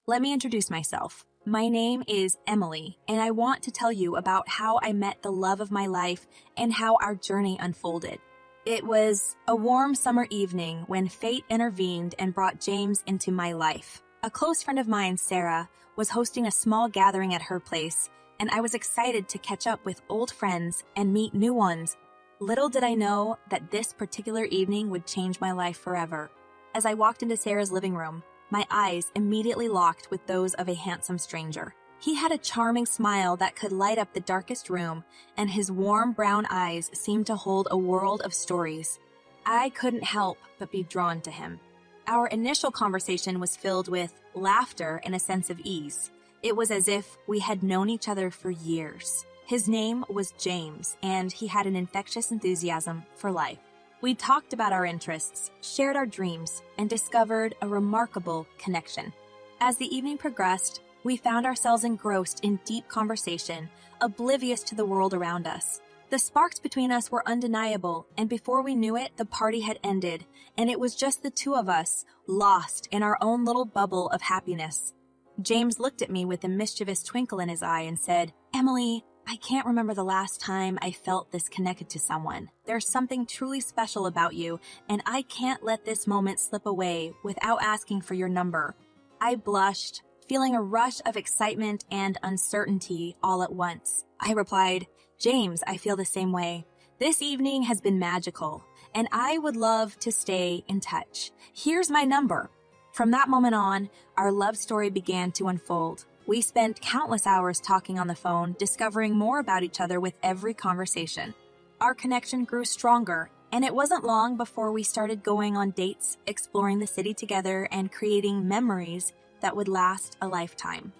Let me introduce myself. My name is Emily, and I want to tell you about how I met the love of my life and how our journey unfolded. It was a warm summer evening when fate intervened and brought James into my life. A close friend of mine, Sarah, was hosting a small gathering at her place, and I was excited to catch up with old friends and meet new ones. Little did I know that this particular evening would change my life forever. As I walked into Sarah's living room, my eyes immediately locked with those of a handsome stranger. He had a charming smile that could light up the darkest room, and his warm brown eyes seemed to hold a world of stories. I couldn't help but be drawn to him. Our initial conversation was filled with laughter and a sense of ease. It was as if we had known each other for years. His name was James, and he had an infectious enthusiasm for life. We talked about our interests, shared our dreams, and discovered a remarkable connection. As the evening progressed, we found ourselves engrossed in deep conversation, oblivious to the world around us. The sparks between us were undeniable, and before we knew it, the party had ended, and it was just the two of us, lost in our own little bubble of happiness. James looked at me with a mischievous twinkle in his eye and said, "Emily, I can't remember the last time I felt this connected to someone. There's something truly special about you, and I can't let this moment slip away without asking for your number." I blushed, feeling a rush of excitement and uncertainty all at once. I replied, "James, I feel the same way. This evening has been magical, and I would love to stay in touch. Here's my number." From that moment on, our love story began to unfold. We spent countless hours talking on the phone, discovering more about each other with every conversation. Our connection grew stronger, and it wasn't long before we started going on dates, exploring the city together, and creating memories that would last a lifetime.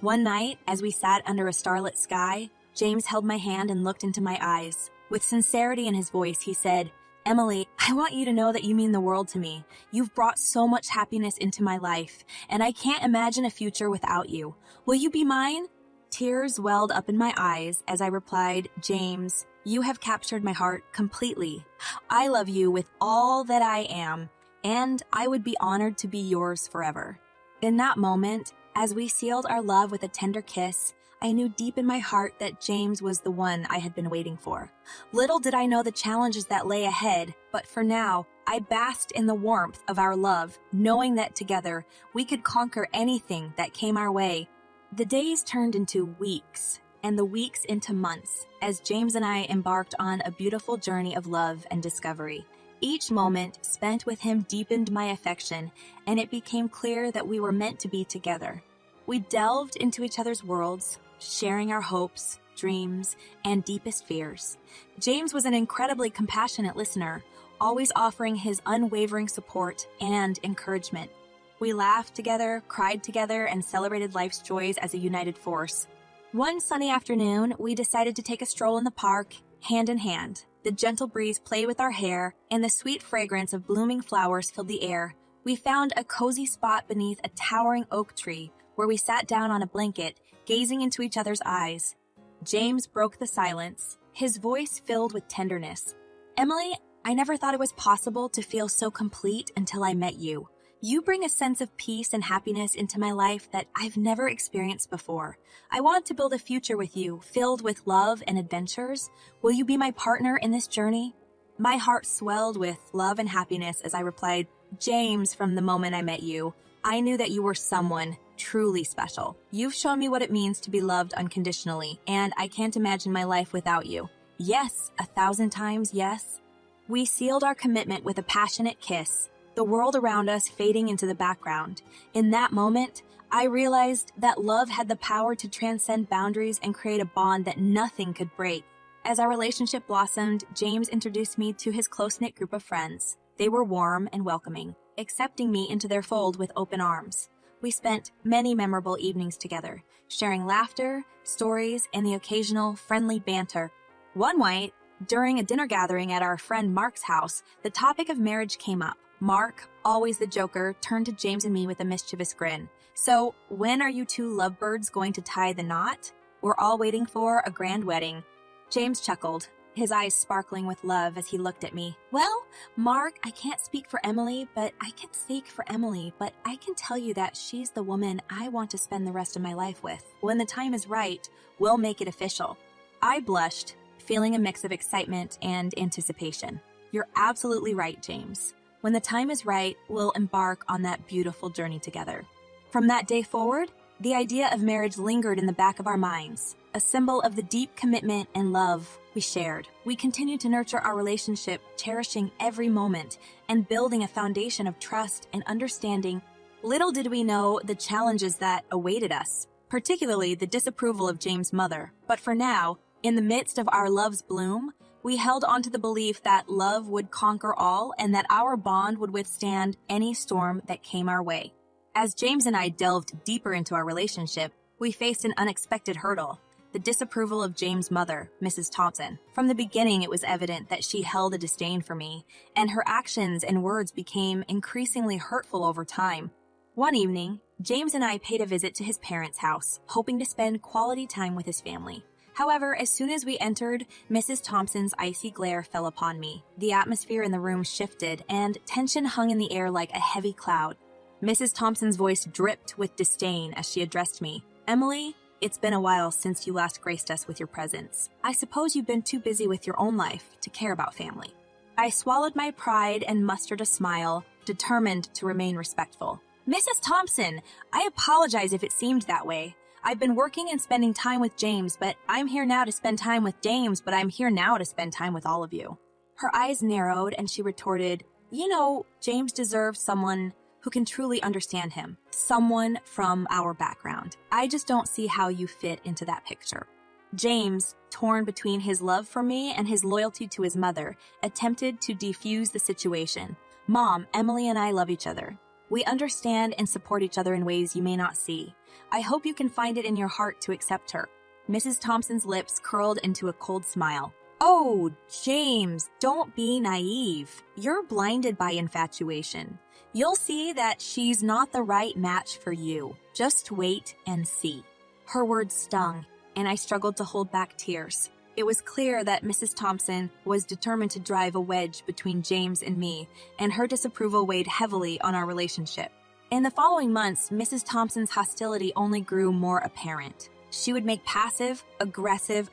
One night, as we sat under a starlit sky, James held my hand and looked into my eyes. With sincerity in his voice, he said, "Emily, I want you to know that you mean the world to me. You've brought so much happiness into my life, and I can't imagine a future without you. Will you be mine?" Tears welled up in my eyes as I replied, "James, you have captured my heart completely. I love you with all that I am, and I would be honored to be yours forever." In that moment, as we sealed our love with a tender kiss, I knew deep in my heart that James was the one I had been waiting for. Little did I know the challenges that lay ahead, but for now, I basked in the warmth of our love, knowing that together we could conquer anything that came our way. The days turned into weeks, and the weeks into months, as James and I embarked on a beautiful journey of love and discovery. Each moment spent with him deepened my affection, and it became clear that we were meant to be together. We delved into each other's worlds, sharing our hopes, dreams, and deepest fears. James was an incredibly compassionate listener, always offering his unwavering support and encouragement. We laughed together, cried together, and celebrated life's joys as a united force. One sunny afternoon, we decided to take a stroll in the park, hand in hand. The gentle breeze played with our hair, and the sweet fragrance of blooming flowers filled the air. We found a cozy spot beneath a towering oak tree, where we sat down on a blanket, gazing into each other's eyes. James broke the silence, his voice filled with tenderness. "Emily, I never thought it was possible to feel so complete until I met you. You bring a sense of peace and happiness into my life that I've never experienced before. I want to build a future with you, filled with love and adventures. Will you be my partner in this journey?" My heart swelled with love and happiness as I replied, "James, from the moment I met you, I knew that you were someone truly special. You've shown me what it means to be loved unconditionally, and I can't imagine my life without you. Yes, 1,000 times yes." We sealed our commitment with a passionate kiss, the world around us fading into the background. In that moment, I realized that love had the power to transcend boundaries and create a bond that nothing could break. As our relationship blossomed, James introduced me to his close-knit group of friends. They were warm and welcoming, accepting me into their fold with open arms. We spent many memorable evenings together, sharing laughter, stories, and the occasional friendly banter. One night, during a dinner gathering at our friend Mark's house, the topic of marriage came up. Mark, always the joker, turned to James and me with a mischievous grin. "So, when are you two lovebirds going to tie the knot? We're all waiting for a grand wedding." James chuckled. his eyes sparkling with love as he looked at me. Well, Mark, I can't speak for Emily, but I can speak for Emily, but I can tell you that she's the woman I want to spend the rest of my life with. When the time is right, we'll make it official. I blushed, feeling a mix of excitement and anticipation. You're absolutely right, James. When the time is right, we'll embark on that beautiful journey together. From that day forward, the idea of marriage lingered in the back of our minds, a symbol of the deep commitment and love we shared. We continued to nurture our relationship, cherishing every moment and building a foundation of trust and understanding. Little did we know the challenges that awaited us, particularly the disapproval of James' mother. But for now, in the midst of our love's bloom, we held on to the belief that love would conquer all and that our bond would withstand any storm that came our way. As James and I delved deeper into our relationship, we faced an unexpected hurdle: the disapproval of James' mother, Mrs. Thompson. From the beginning, it was evident that she held a disdain for me, and her actions and words became increasingly hurtful over time. One evening, James and I paid a visit to his parents' house, hoping to spend quality time with his family. However, as soon as we entered, Mrs. Thompson's icy glare fell upon me. The atmosphere in the room shifted, and tension hung in the air like a heavy cloud. Mrs. Thompson's voice dripped with disdain as she addressed me. Emily, it's been a while since you last graced us with your presence. I suppose you've been too busy with your own life to care about family. I swallowed my pride and mustered a smile, determined to remain respectful. Mrs. Thompson, I apologize if it seemed that way. I've been working and spending time with James, but I'm here now to spend time with James, but I'm here now to spend time with all of you. Her eyes narrowed and she retorted, You know, James deserves someone who can truly understand him. Someone from our background. I just don't see how you fit into that picture. James, torn between his love for me and his loyalty to his mother, attempted to defuse the situation. Mom, Emily and I love each other. We understand and support each other in ways you may not see. I hope you can find it in your heart to accept her. Mrs. Thompson's lips curled into a cold smile. Oh, James, don't be naive. You're blinded by infatuation. You'll see that she's not the right match for you. Just wait and see. Her words stung, and I struggled to hold back tears. It was clear that Mrs. Thompson was determined to drive a wedge between James and me, and her disapproval weighed heavily on our relationship. In the following months, Mrs. Thompson's hostility only grew more apparent. She would make passive, aggressive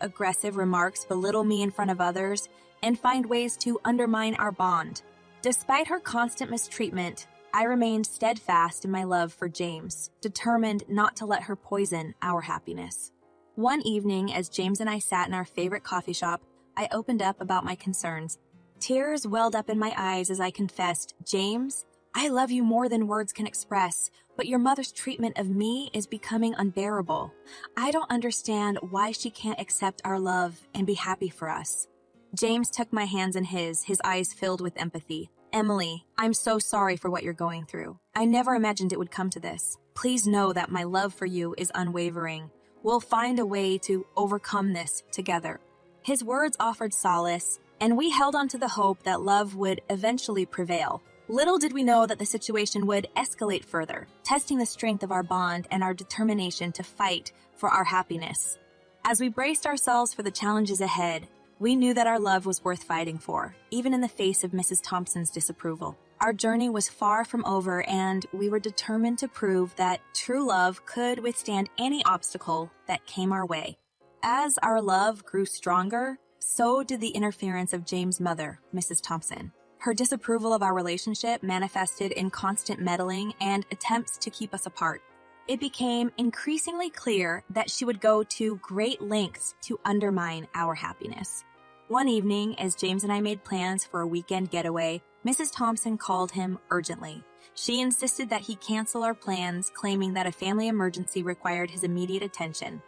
remarks, belittle me in front of others, and find ways to undermine our bond. Despite her constant mistreatment, I remained steadfast in my love for James, determined not to let her poison our happiness. One evening, as James and I sat in our favorite coffee shop, I opened up about my concerns. Tears welled up in my eyes as I confessed, James, I love you more than words can express, but your mother's treatment of me is becoming unbearable. I don't understand why she can't accept our love and be happy for us. James took my hands in his eyes filled with empathy. Emily, I'm so sorry for what you're going through. I never imagined it would come to this. Please know that my love for you is unwavering. We'll find a way to overcome this together. His words offered solace, and we held on to the hope that love would eventually prevail. Little did we know that the situation would escalate further, testing the strength of our bond and our determination to fight for our happiness. As we braced ourselves for the challenges ahead, we knew that our love was worth fighting for, even in the face of Mrs. Thompson's disapproval. Our journey was far from over, and we were determined to prove that true love could withstand any obstacle that came our way. As our love grew stronger, so did the interference of James' mother, Mrs. Thompson. Her disapproval of our relationship manifested in constant meddling and attempts to keep us apart. It became increasingly clear that she would go to great lengths to undermine our happiness. One evening, as James and I made plans for a weekend getaway, Mrs. Thompson called him urgently. She insisted that he cancel our plans, claiming that a family emergency required his immediate attention.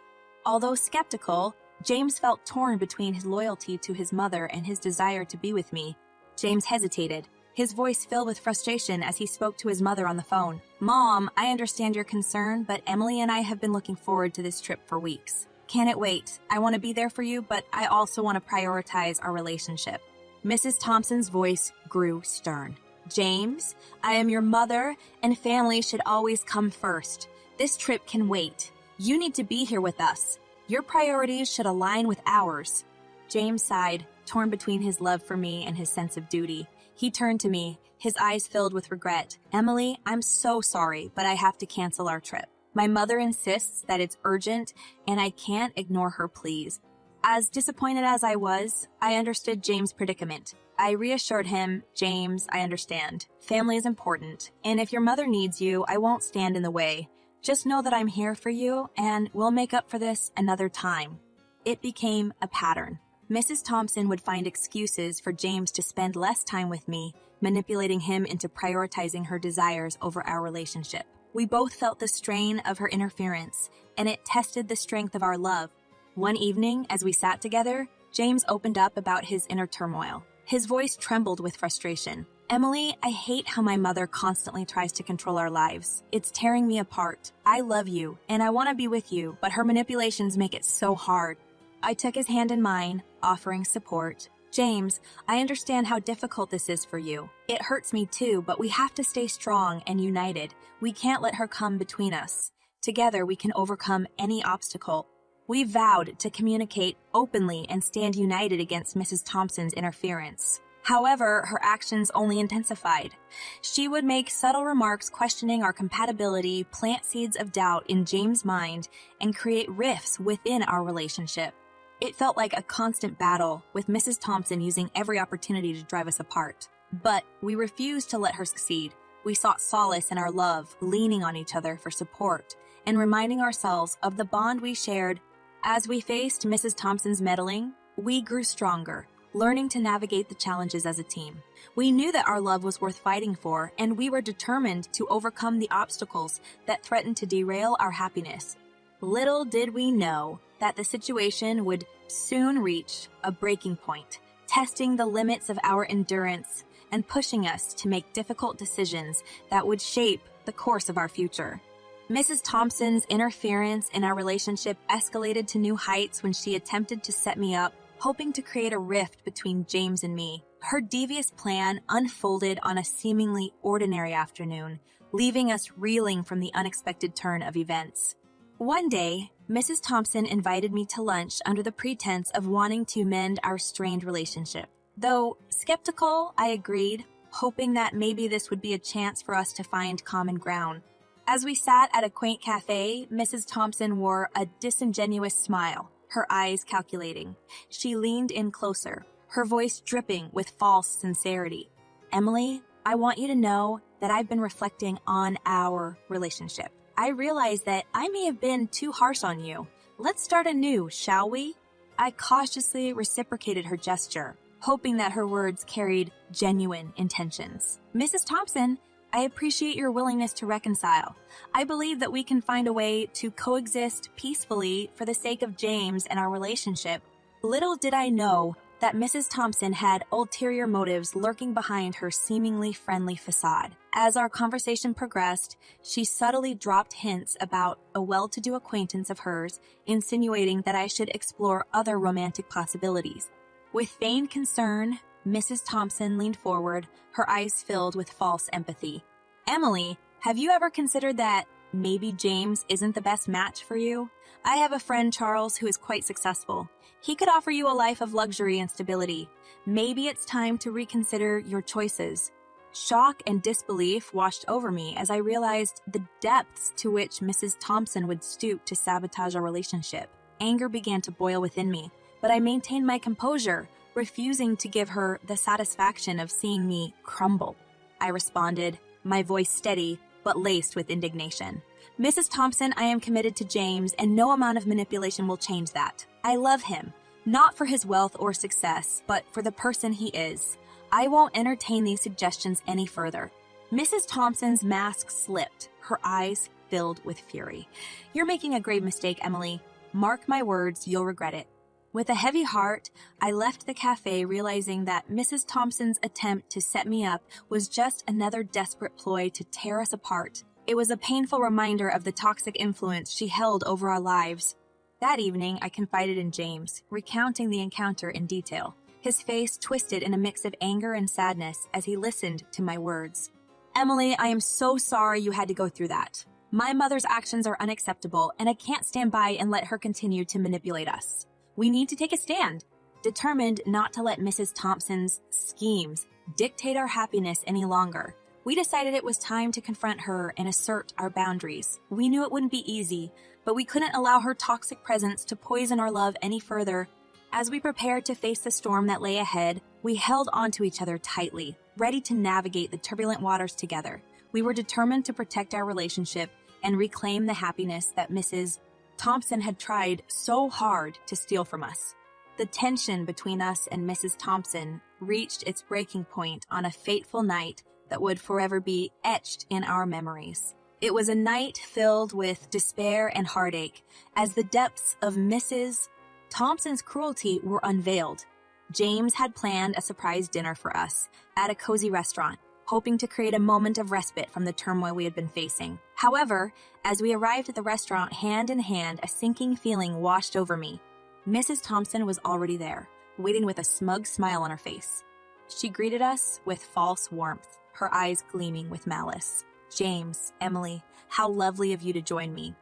Although skeptical, James felt torn between his loyalty to his mother and his desire to be with me. James hesitated, his voice filled with frustration as he spoke to his mother on the phone. Mom, I understand your concern, but Emily and I have been looking forward to this trip for weeks. Can it wait? I want to be there for you, but I also want to prioritize our relationship. Mrs. Thompson's voice grew stern. James, I am your mother, and family should always come first. This trip can wait. You need to be here with us. Your priorities should align with ours. James sighed, torn between his love for me and his sense of duty. He turned to me, his eyes filled with regret. Emily, I'm so sorry, but I have to cancel our trip. My mother insists that it's urgent, and I can't ignore her pleas. As disappointed as I was, I understood James' predicament. I reassured him, James, I understand. Family is important, and if your mother needs you, I won't stand in the way. Just know that I'm here for you, and we'll make up for this another time. It became a pattern. Mrs. Thompson would find excuses for James to spend less time with me, manipulating him into prioritizing her desires over our relationship. We both felt the strain of her interference, and it tested the strength of our love. One evening, as we sat together, James opened up about his inner turmoil. His voice trembled with frustration. Emily, I hate how my mother constantly tries to control our lives. It's tearing me apart. I love you, and I want to be with you, but her manipulations make it so hard. I took his hand in mine, offering support. James, I understand how difficult this is for you. It hurts me too, but we have to stay strong and united. We can't let her come between us. Together, we can overcome any obstacle. We vowed to communicate openly and stand united against Mrs. Thompson's interference. However, her actions only intensified. She would make subtle remarks questioning our compatibility, plant seeds of doubt in James' mind, and create rifts within our relationship. It felt like a constant battle, with Mrs. Thompson using every opportunity to drive us apart. But we refused to let her succeed. We sought solace in our love, leaning on each other for support, and reminding ourselves of the bond we shared. As we faced Mrs. Thompson's meddling, we grew stronger, learning to navigate the challenges as a team. We knew that our love was worth fighting for, and we were determined to overcome the obstacles that threatened to derail our happiness. Little did we know that the situation would soon reach a breaking point, testing the limits of our endurance and pushing us to make difficult decisions that would shape the course of our future. Mrs. Thompson's interference in our relationship escalated to new heights when she attempted to set me up, hoping to create a rift between James and me. Her devious plan unfolded on a seemingly ordinary afternoon, leaving us reeling from the unexpected turn of events. One day, Mrs. Thompson invited me to lunch under the pretense of wanting to mend our strained relationship. Though skeptical, I agreed, hoping that maybe this would be a chance for us to find common ground. As we sat at a quaint cafe, Mrs. Thompson wore a disingenuous smile, her eyes calculating. She leaned in closer, her voice dripping with false sincerity. Emily, I want you to know that I've been reflecting on our relationship. I realize that I may have been too harsh on you. Let's start anew, shall we? I cautiously reciprocated her gesture, hoping that her words carried genuine intentions. Mrs. Thompson, I appreciate your willingness to reconcile. I believe that we can find a way to coexist peacefully for the sake of James and our relationship. Little did I know that Mrs. Thompson had ulterior motives lurking behind her seemingly friendly facade. As our conversation progressed, she subtly dropped hints about a well-to-do acquaintance of hers, insinuating that I should explore other romantic possibilities. With feigned concern, Mrs. Thompson leaned forward, her eyes filled with false empathy. Emily, have you ever considered that maybe James isn't the best match for you? I have a friend, Charles, who is quite successful. He could offer you a life of luxury and stability. Maybe it's time to reconsider your choices. Shock and disbelief washed over me as I realized the depths to which Mrs. Thompson would stoop to sabotage our relationship. Anger began to boil within me, but I maintained my composure, refusing to give her the satisfaction of seeing me crumble. I responded, my voice steady, but laced with indignation. Mrs. Thompson, I am committed to James, and no amount of manipulation will change that. I love him, not for his wealth or success, but for the person he is. I won't entertain these suggestions any further. Mrs. Thompson's mask slipped, her eyes filled with fury. You're making a grave mistake, Emily. Mark my words, you'll regret it. With a heavy heart, I left the cafe realizing that Mrs. Thompson's attempt to set me up was just another desperate ploy to tear us apart. It was a painful reminder of the toxic influence she held over our lives. That evening, I confided in James, recounting the encounter in detail. His face twisted in a mix of anger and sadness as he listened to my words. Emily, I am so sorry you had to go through that. My mother's actions are unacceptable, and I can't stand by and let her continue to manipulate us. We need to take a stand. determined not to let Mrs. Thompson's schemes dictate our happiness any longer. We decided it was time to confront her and assert our boundaries. We knew it wouldn't be easy, but we couldn't allow her toxic presence to poison our love any further. As we prepared to face the storm that lay ahead, we held onto each other tightly, ready to navigate the turbulent waters together. We were determined to protect our relationship and reclaim the happiness that Mrs. Thompson had tried so hard to steal from us. The tension between us and Mrs. Thompson reached its breaking point on a fateful night that would forever be etched in our memories. It was a night filled with despair and heartache as the depths of Mrs. Thompson's cruelty were unveiled. James had planned a surprise dinner for us at a cozy restaurant, hoping to create a moment of respite from the turmoil we had been facing. However, as we arrived at the restaurant hand in hand, a sinking feeling washed over me. Mrs. Thompson was already there, waiting with a smug smile on her face. She greeted us with false warmth, her eyes gleaming with malice. "James, Emily, how lovely of you to join me.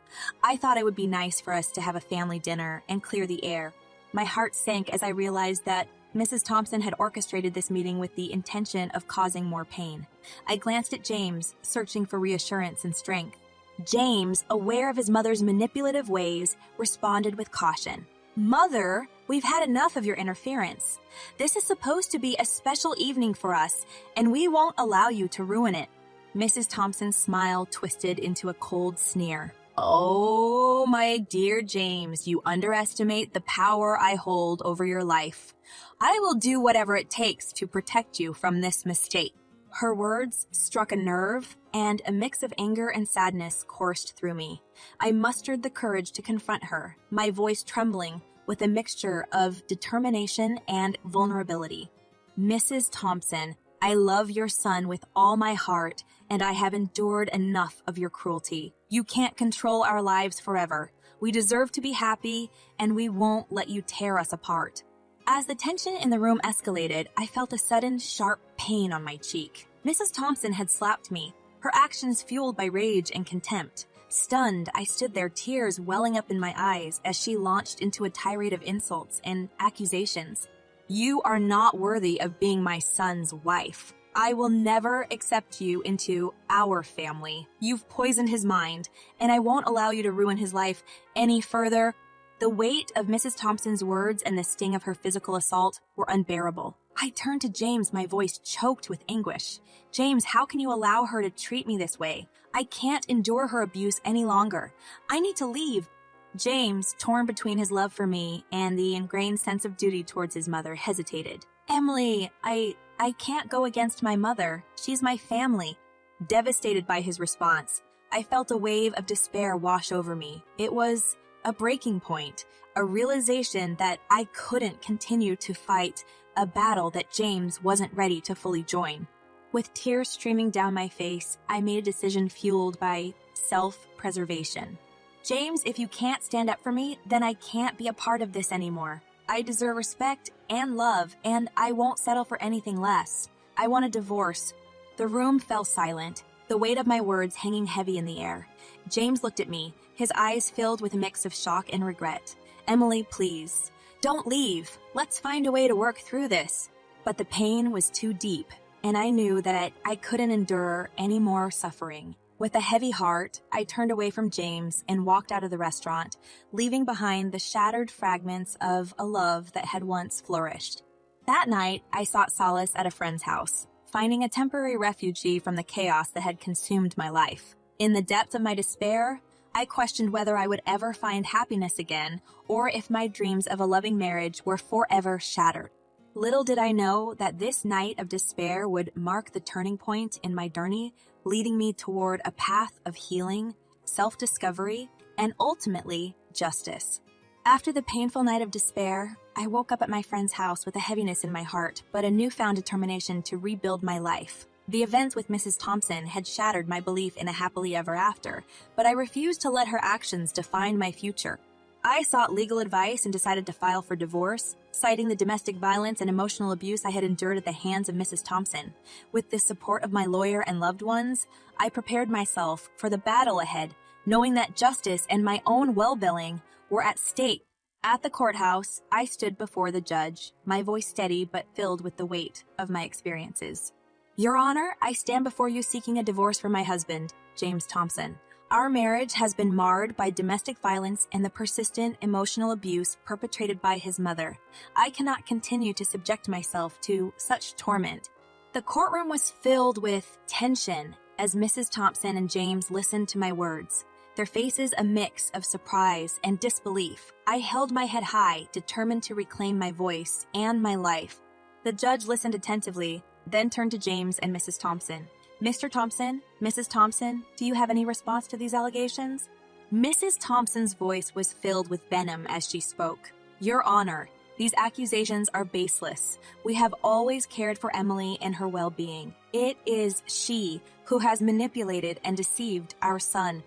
I thought it would be nice for us to have a family dinner and clear the air." My heart sank as I realized that Mrs. Thompson had orchestrated this meeting with the intention of causing more pain. I glanced at James, searching for reassurance and strength. James, aware of his mother's manipulative ways, responded with caution. "Mother, we've had enough of your interference. This is supposed to be a special evening for us, and we won't allow you to ruin it." Mrs. Thompson's smile twisted into a cold sneer. "Oh, my dear James, you underestimate the power I hold over your life. I will do whatever it takes to protect you from this mistake." Her words struck a nerve, and a mix of anger and sadness coursed through me. I mustered the courage to confront her, my voice trembling with a mixture of determination and vulnerability. "Mrs. Thompson, I love your son with all my heart, and I have endured enough of your cruelty. You can't control our lives forever. We deserve to be happy, and we won't let you tear us apart." As the tension in the room escalated, I felt a sudden, sharp pain on my cheek. Mrs. Thompson had slapped me, her actions fueled by rage and contempt. Stunned, I stood there, tears welling up in my eyes as she launched into a tirade of insults and accusations. "You are not worthy of being my son's wife. I will never accept you into our family. You've poisoned his mind, and I won't allow you to ruin his life any further." The weight of Mrs. Thompson's words and the sting of her physical assault were unbearable. I turned to James, my voice choked with anguish. "James, how can you allow her to treat me this way? I can't endure her abuse any longer. I need to leave." James, torn between his love for me and the ingrained sense of duty towards his mother, hesitated. "Emily, I can't go against my mother. She's my family." Devastated by his response, I felt a wave of despair wash over me. It was a breaking point, a realization that I couldn't continue to fight a battle that James wasn't ready to fully join. With tears streaming down my face, I made a decision fueled by self-preservation. "James, if you can't stand up for me, then I can't be a part of this anymore. I deserve respect and love, and I won't settle for anything less. I want a divorce." The room fell silent, the weight of my words hanging heavy in the air. James looked at me, his eyes filled with a mix of shock and regret. "Emily, please, don't leave. Let's find a way to work through this." But the pain was too deep, and I knew that I couldn't endure any more suffering. With a heavy heart, I turned away from James and walked out of the restaurant, leaving behind the shattered fragments of a love that had once flourished. That night, I sought solace at a friend's house, finding a temporary refuge from the chaos that had consumed my life. In the depth of my despair, I questioned whether I would ever find happiness again, or if my dreams of a loving marriage were forever shattered. Little did I know that this night of despair would mark the turning point in my journey, leading me toward a path of healing, self-discovery, and ultimately, justice. After the painful night of despair, I woke up at my friend's house with a heaviness in my heart, but a newfound determination to rebuild my life. The events with Mrs. Thompson had shattered my belief in a happily ever after, but I refused to let her actions define my future. I sought legal advice and decided to file for divorce, citing the domestic violence and emotional abuse I had endured at the hands of Mrs. Thompson. With the support of my lawyer and loved ones, I prepared myself for the battle ahead, knowing that justice and my own well-being were at stake. At the courthouse, I stood before the judge, my voice steady but filled with the weight of my experiences. Your Honor, I stand before you seeking a divorce from my husband, James Thompson. Our marriage has been marred by domestic violence and the persistent emotional abuse perpetrated by his mother. I cannot continue to subject myself to such torment. The courtroom was filled with tension as Mrs. Thompson and James listened to my words, their faces a mix of surprise and disbelief. I held my head high, determined to reclaim my voice and my life. The judge listened attentively, then turned to James and Mrs. Thompson. Mr. Thompson, Mrs. Thompson, do you have any response to these allegations? Mrs. Thompson's voice was filled with venom as she spoke. Your Honor, these accusations are baseless. We have always cared for Emily and her well-being. It is she who has manipulated and deceived our son.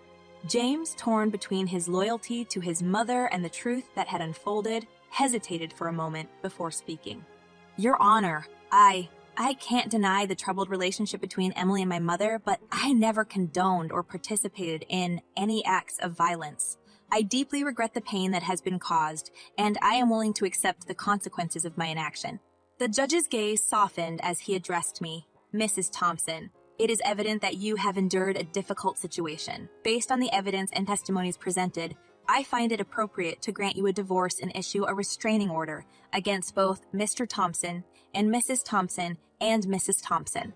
James, torn between his loyalty to his mother and the truth that had unfolded, hesitated for a moment before speaking. Your Honor, I can't deny the troubled relationship between Emily and my mother, but I never condoned or participated in any acts of violence. I deeply regret the pain that has been caused, and I am willing to accept the consequences of my inaction. The judge's gaze softened as he addressed me. Mrs. Thompson, it is evident that you have endured a difficult situation. Based on the evidence and testimonies presented, I find it appropriate to grant you a divorce and issue a restraining order against both Mr. Thompson and Mrs. Thompson and Mrs. Thompson.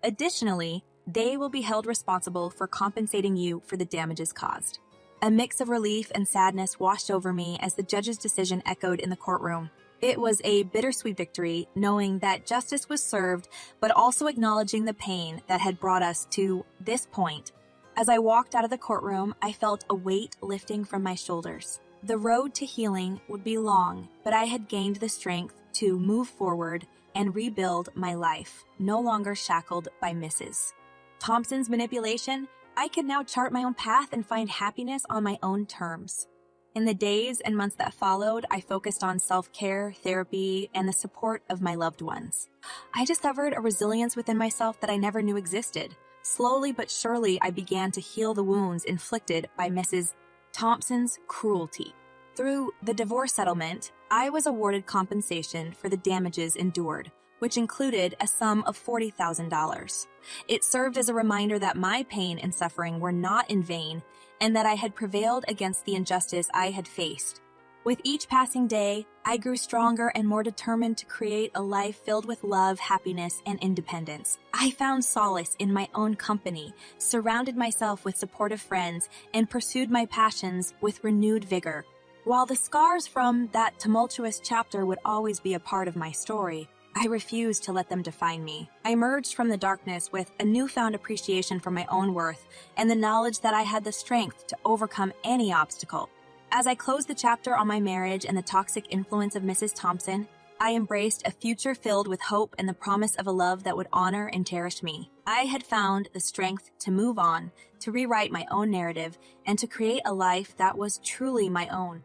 Additionally, they will be held responsible for compensating you for the damages caused. A mix of relief and sadness washed over me as the judge's decision echoed in the courtroom. It was a bittersweet victory, knowing that justice was served, but also acknowledging the pain that had brought us to this point. As I walked out of the courtroom, I felt a weight lifting from my shoulders. The road to healing would be long, but I had gained the strength to move forward and rebuild my life, no longer shackled by Mrs. Thompson's manipulation. I could now chart my own path and find happiness on my own terms. In the days and months that followed, I focused on self-care, therapy, and the support of my loved ones. I discovered a resilience within myself that I never knew existed. Slowly but surely, I began to heal the wounds inflicted by Mrs. Thompson's cruelty. Through the divorce settlement, I was awarded compensation for the damages endured, which included a sum of $40,000. It served as a reminder that my pain and suffering were not in vain, and that I had prevailed against the injustice I had faced. With each passing day, I grew stronger and more determined to create a life filled with love, happiness, and independence. I found solace in my own company, surrounded myself with supportive friends, and pursued my passions with renewed vigor. While the scars from that tumultuous chapter would always be a part of my story, I refused to let them define me. I emerged from the darkness with a newfound appreciation for my own worth and the knowledge that I had the strength to overcome any obstacle. As I closed the chapter on my marriage and the toxic influence of Mrs. Thompson, I embraced a future filled with hope and the promise of a love that would honor and cherish me. I had found the strength to move on, to rewrite my own narrative, and to create a life that was truly my own.